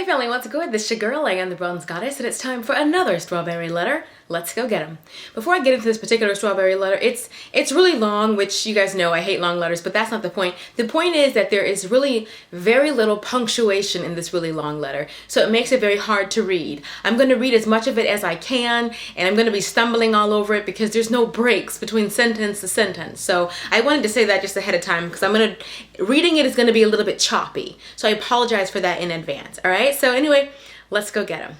family, what's good? This is your girl, I am the Bronze Goddess, and it's time for another strawberry letter. Let's go get them. Before I get into this particular strawberry letter, it's really long, which you guys know I hate long letters, but that's not the point. The point is that there is really very little punctuation in this really long letter, so it makes it very hard to read. I'm going to read as much of it as I can, and I'm going to be stumbling all over it because there's no breaks between sentence to sentence. So I wanted to say that just ahead of time because reading it is going to be a little bit choppy. So I apologize for that in advance. All right. So anyway, let's go get them.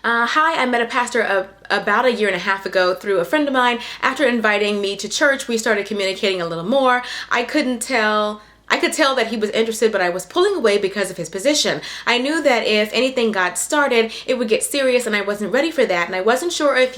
Hi, I met a pastor about a year and a half ago through a friend of mine. After inviting me to church, we started communicating a little more. I could tell that he was interested, but I was pulling away because of his position. I knew that if anything got started, it would get serious, and I wasn't ready for that, and I wasn't sure if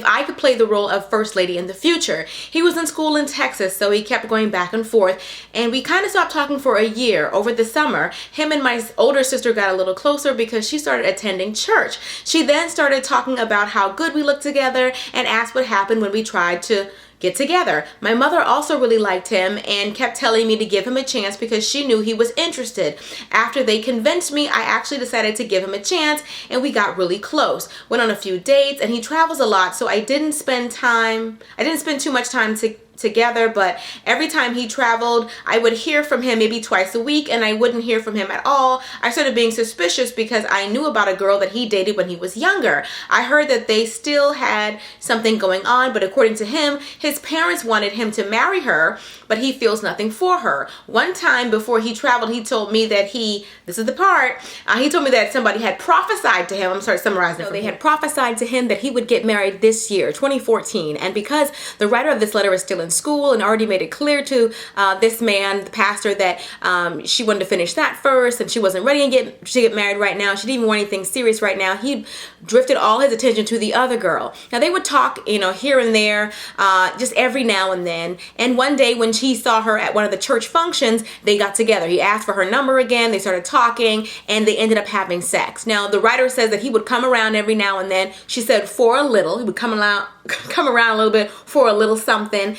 I could play the role of first lady in the future. He was in school in Texas, so he kept going back and forth, and we kind of stopped talking for a year. Over the summer, him and my older sister got a little closer because she started attending church. She then started talking about how good we looked together and asked what happened when we tried to get together. My mother also really liked him and kept telling me to give him a chance because she knew he was interested. After they convinced me, I actually decided to give him a chance, and we got really close. Went on a few dates, and he travels a lot, so I didn't spend too much time together, but every time he traveled, I would hear from him maybe twice a week, and I wouldn't hear from him at all. I started being suspicious because I knew about a girl that he dated when he was younger. I heard that they still had something going on, but according to him, his parents wanted him to marry her, but he feels nothing for her. One time before he traveled, he told me that he told me that somebody had prophesied to him. I'm sorry, summarizing. So they had prophesied to him that he would get married this year, 2014, and because the writer of this letter is still in school and already made it clear to this man, the pastor, that she wanted to finish that first and she wasn't ready to get married right now. She didn't even want anything serious right now. He drifted all his attention to the other girl. Now they would talk, here and there, just every now and then. And one day when he saw her at one of the church functions, they got together. He asked for her number again. They started talking and they ended up having sex. Now the writer says that he would come around every now and then. She said for a little. He would come around a little bit for a little something.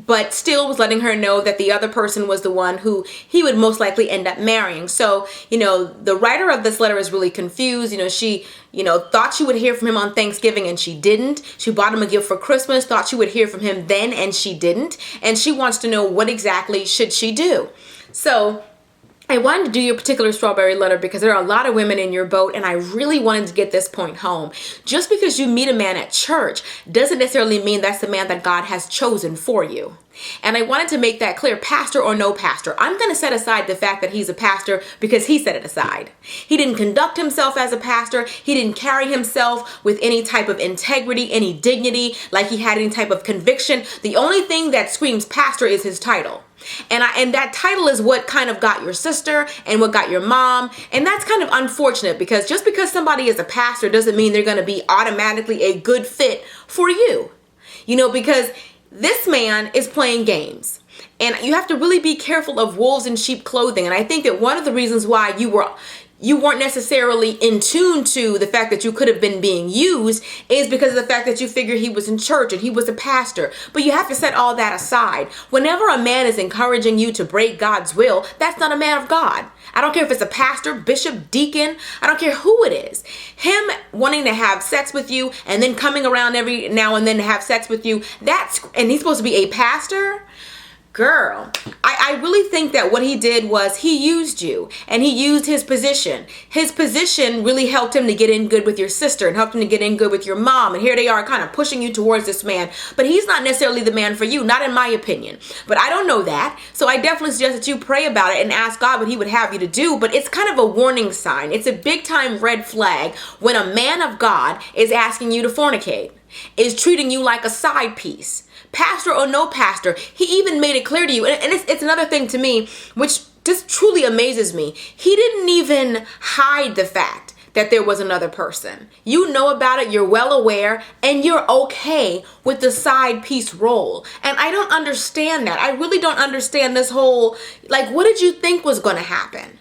But still was letting her know that the other person was the one who he would most likely end up marrying. So, the writer of this letter is really confused. She, thought she would hear from him on Thanksgiving and she didn't. She bought him a gift for Christmas, thought she would hear from him then and she didn't. And she wants to know what exactly should she do. So I wanted to do your particular strawberry letter because there are a lot of women in your boat, and I really wanted to get this point home. Just because you meet a man at church doesn't necessarily mean that's the man that God has chosen for you. And I wanted to make that clear, pastor or no pastor. I'm going to set aside the fact that he's a pastor because he set it aside. He didn't conduct himself as a pastor. He didn't carry himself with any type of integrity, any dignity, like he had any type of conviction. The only thing that screams pastor is his title. And that title is what kind of got your sister and what got your mom. And that's kind of unfortunate because just because somebody is a pastor doesn't mean they're going to be automatically a good fit for you. Because this man is playing games. And you have to really be careful of wolves in sheep clothing. And I think that one of the reasons why you weren't necessarily in tune to the fact that you could have been being used is because of the fact that you figure he was in church and he was a pastor. But you have to set all that aside. Whenever a man is encouraging you to break God's will, that's not a man of God. I don't care if it's a pastor, bishop, deacon. I don't care who it is. Him wanting to have sex with you and then coming around every now and then to have sex with you, and he's supposed to be a pastor? Girl, I really think that what he did was he used you and he used his position. His position really helped him to get in good with your sister and helped him to get in good with your mom. And here they are kind of pushing you towards this man. But he's not necessarily the man for you, not in my opinion. But I don't know that. So I definitely suggest that you pray about it and ask God what he would have you to do. But it's kind of a warning sign. It's a big time red flag when a man of God is asking you to fornicate, is treating you like a side piece. Pastor or no pastor, he even made it clear to you. And it's another thing to me, which just truly amazes me. He didn't even hide the fact that there was another person. You know about it, you're well aware, and you're okay with the side piece role. And I don't understand that. I really don't understand this whole, what did you think was going to happen?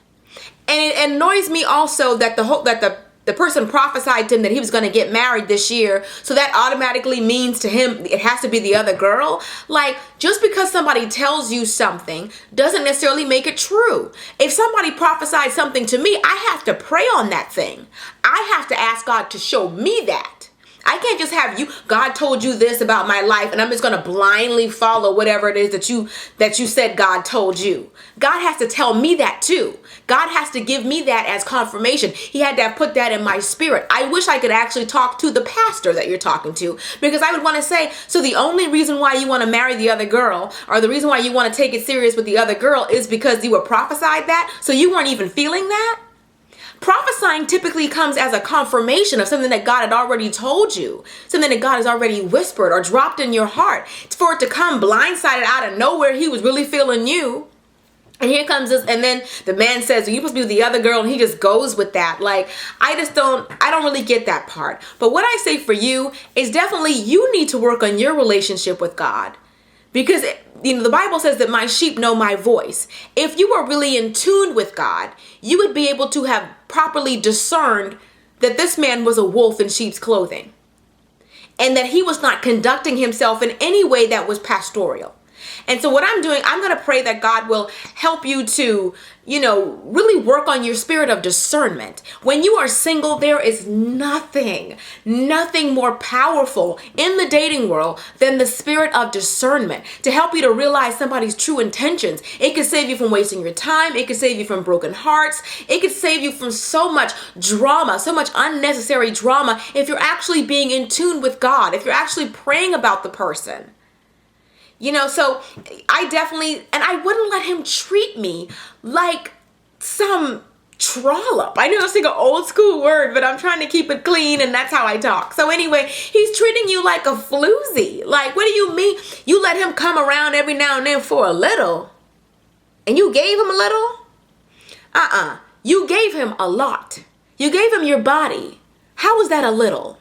And it annoys me also that the the person prophesied to him that he was going to get married this year, so that automatically means to him it has to be the other girl. Like, just because somebody tells you something doesn't necessarily make it true. If somebody prophesied something to me, I have to pray on that thing. I have to ask God to show me that. I can't just have God told you this about my life, and I'm just going to blindly follow whatever it is that you said God told you. God has to tell me that too. God has to give me that as confirmation. He had to have put that in my spirit. I wish I could actually talk to the pastor that you're talking to, because I would want to say, so the only reason why you want to marry the other girl, or the reason why you want to take it serious with the other girl, is because you were prophesied that, so you weren't even feeling that? Prophesying typically comes as a confirmation of something that God had already told you, something that God has already whispered or dropped in your heart. It's for it to come blindsided out of nowhere. He was really feeling you. And here comes this, and then the man says, you're supposed to be with the other girl, and he just goes with that. Like, I don't really get that part. But what I say for you is definitely you need to work on your relationship with God. Because, the Bible says that my sheep know my voice. If you were really in tune with God, you would be able to have properly discerned that this man was a wolf in sheep's clothing, and that he was not conducting himself in any way that was pastoral. And so what I'm doing, I'm going to pray that God will help you to, really work on your spirit of discernment. When you are single, there is nothing more powerful in the dating world than the spirit of discernment to help you to realize somebody's true intentions. It could save you from wasting your time. It could save you from broken hearts. It could save you from so much drama, so much unnecessary drama, if you're actually being in tune with God, if you're actually praying about the person. So I wouldn't let him treat me like some trollop. I know it's like an old school word, but I'm trying to keep it clean, and that's how I talk. So anyway, he's treating you like a floozy. Like, what do you mean? You let him come around every now and then for a little, and you gave him a little? You gave him a lot. You gave him your body. How was that a little?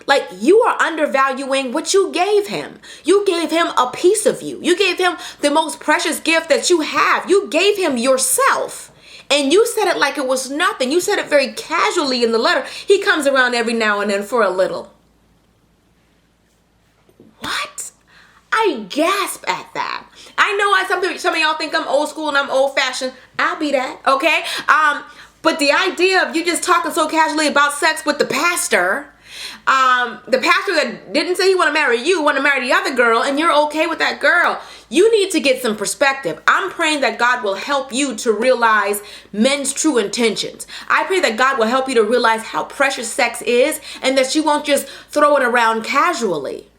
Like, you are undervaluing what you gave him. You gave him a piece of you. You gave him the most precious gift that you have. You gave him yourself. And you said it like it was nothing. You said it very casually in the letter. He comes around every now and then for a little. What? I gasp at that. I know some of y'all think I'm old school and I'm old fashioned. I'll be that, okay? But the idea of you just talking so casually about sex with the pastor that didn't say he want to marry you, want to marry the other girl, and you're okay with that girl. You need to get some perspective. I'm praying that God will help you to realize men's true intentions. I pray that God will help you to realize how precious sex is, and that you won't just throw it around casually.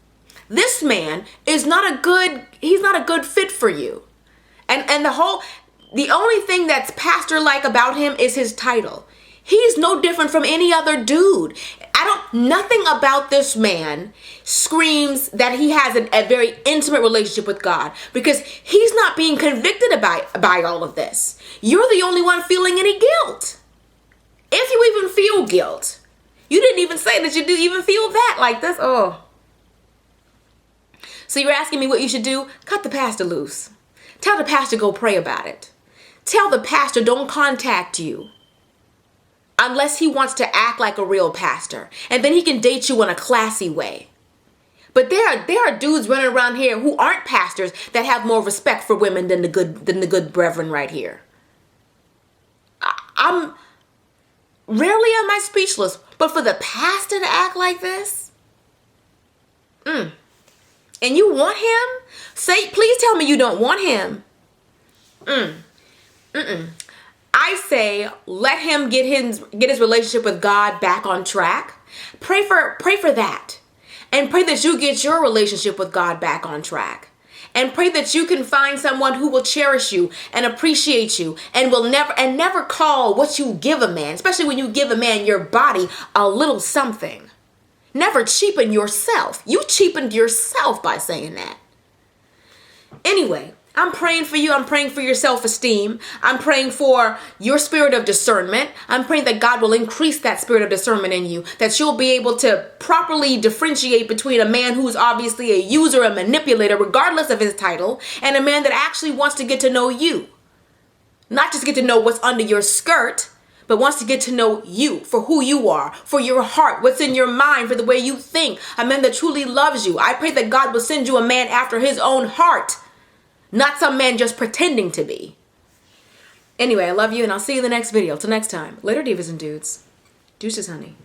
This man is not a good fit for you. And the only thing that's pastor-like about him is his title. He's no different from any other dude. Nothing about this man screams that he has a very intimate relationship with God, because he's not being convicted by all of this. You're the only one feeling any guilt. If you even feel guilt, you didn't even say that you do even feel that like this. Oh. So you're asking me what you should do? Cut the pastor loose. Tell the pastor go pray about it. Tell the pastor don't contact you unless he wants to act like a real pastor, and then he can date you in a classy way. But there are dudes running around here who aren't pastors that have more respect for women than the good brethren right here. I'm rarely am I speechless, but for the pastor to act like this, and you want him? Please tell me you don't want him. I say, let him get his relationship with God back on track. Pray for that. And pray that you get your relationship with God back on track. And pray that you can find someone who will cherish you and appreciate you and will never call what you give a man, especially when you give a man your body, a little something. Never cheapen yourself. You cheapened yourself by saying that. Anyway, I'm praying for you. I'm praying for your self-esteem. I'm praying for your spirit of discernment. I'm praying that God will increase that spirit of discernment in you, that you'll be able to properly differentiate between a man who is obviously a user and manipulator, regardless of his title, and a man that actually wants to get to know you. Not just get to know what's under your skirt, but wants to get to know you for who you are, for your heart, what's in your mind, for the way you think. A man that truly loves you. I pray that God will send you a man after his own heart, not some man just pretending to be. Anyway, I love you, and I'll see you in the next video. Till next time. Later, divas and dudes. Deuces, honey.